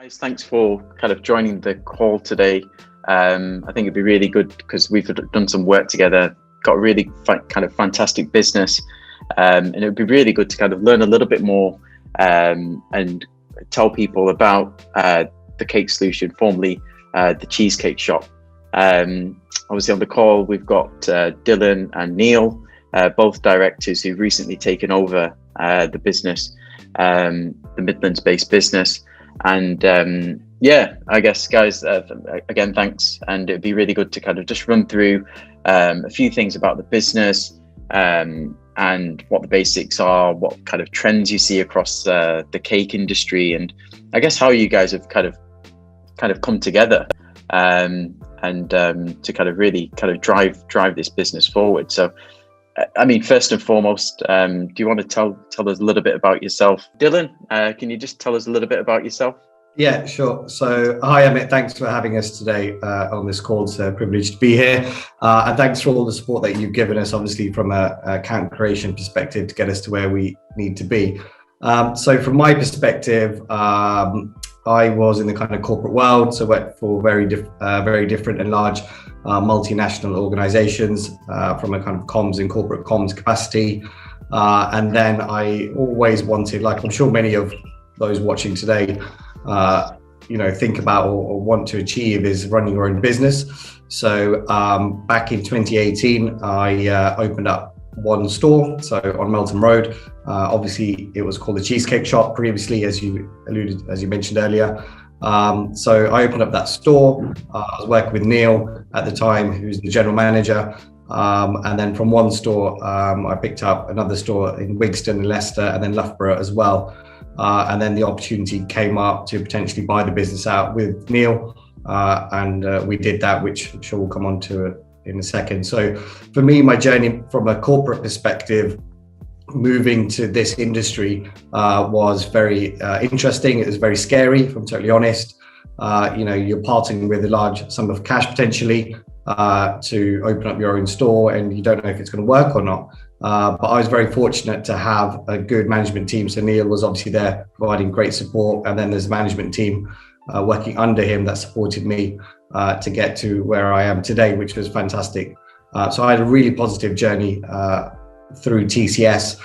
Guys, thanks for kind of joining the call today. I think it'd be really good because we've done some work together, got a really kind of fantastic business, and it would be really good to kind of learn a little bit more and tell people about the Cake Solution, formerly the Cheesecake Shop. Obviously on the call, we've got Dillan and Neil, both directors who've recently taken over the business, the Midlands-based business. And I guess, guys, again, thanks. And it'd be really good to kind of just run through a few things about the business and what the basics are, what kind of trends you see across the cake industry, and I guess how you guys have kind of come together and to kind of really kind of drive this business forward. So, I mean, first and foremost, do you want to tell us a little bit about yourself? Dillan, can you just tell us a little bit about yourself? Yeah, sure. So, hi, Amit. Thanks for having us today on this call. It's a privilege to be here. And thanks for all the support that you've given us, obviously, from a account creation perspective to get us to where we need to be. So from my perspective, I was in the kind of corporate world, so worked for very different and large multinational organizations from a kind of comms and corporate comms capacity. And then I always wanted, like I'm sure many of those watching today, think about or want to achieve, is running your own business. So back in 2018, I opened up one store, so on Melton Road. Obviously, it was called the Cheesecake Shop previously, as you mentioned earlier. So I opened up that store. I was working with Neil at the time, who's the general manager. And then from one store, I picked up another store in Wigston and Leicester, and then Loughborough as well. And then the opportunity came up to potentially buy the business out with Neil. And we did that, which I'm sure we'll come on to in a second. So for me, my journey from a corporate perspective, moving to this industry was very interesting. It was very scary, if I'm totally honest. You're parting with a large sum of cash potentially to open up your own store, and you don't know if it's going to work or not. But I was very fortunate to have a good management team. So Neil was obviously there providing great support, and then there's a management team working under him that supported me to get to where I am today, which was fantastic. So I had a really positive journey through TCS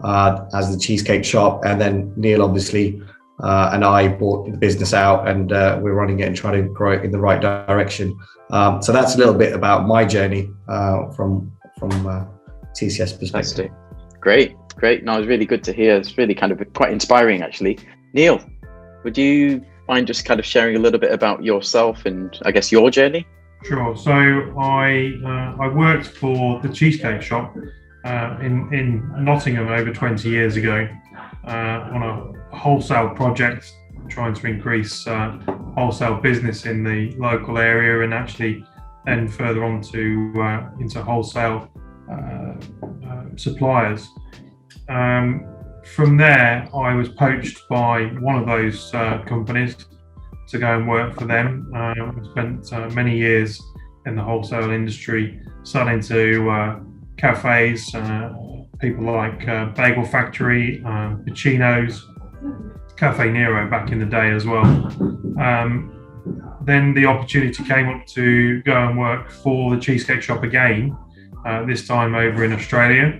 as the Cheesecake Shop, and then Neil obviously and I bought the business out, and we're running it and trying to grow it in the right direction. So that's a little bit about my journey from TCS perspective. Great. No, it's really good to hear. It's really kind of quite inspiring, actually. Neil, would you mind just kind of sharing a little bit about yourself and I guess your journey? Sure. So I worked for the Cheesecake Shop in Nottingham over 20 years ago on a wholesale project, trying to increase wholesale business in the local area, and actually then further on to into wholesale suppliers. From there, I was poached by one of those companies to go and work for them. I spent many years in the wholesale industry, selling to cafes, people like Bagel Factory, Pacino's, Cafe Nero back in the day as well. Then the opportunity came up to go and work for the Cheesecake Shop again, this time over in Australia.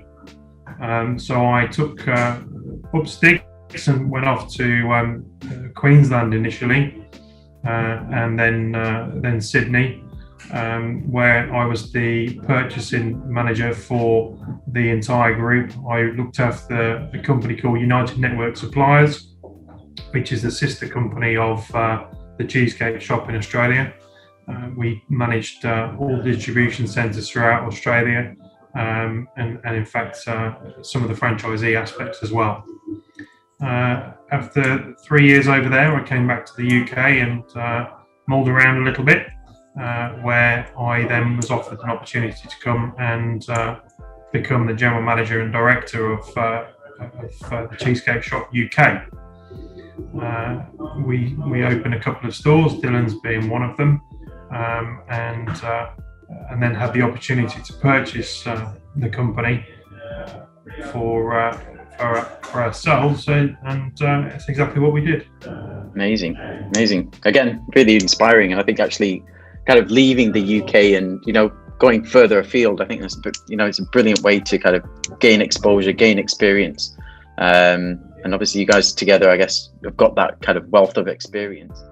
So I took up sticks and went off to Queensland initially, and then Sydney, where I was the purchasing manager for the entire group. I looked after a company called United Network Suppliers, which is the sister company of the Cheesecake Shop in Australia. We managed all distribution centres throughout Australia, and in fact some of the franchisee aspects as well. After 3 years over there, I came back to the UK and mulled around a little bit, where I then was offered an opportunity to come and become the general manager and director of the Cheesecake Shop UK. We opened a couple of stores, Dillan's being one of them, and then had the opportunity to purchase the company for ourselves, and it's exactly what we did. Amazing. Again, really inspiring. And I think actually kind of leaving the UK and, going further afield, I think that's, it's a brilliant way to kind of gain exposure, gain experience. And obviously you guys together, I guess, have got that kind of wealth of experience.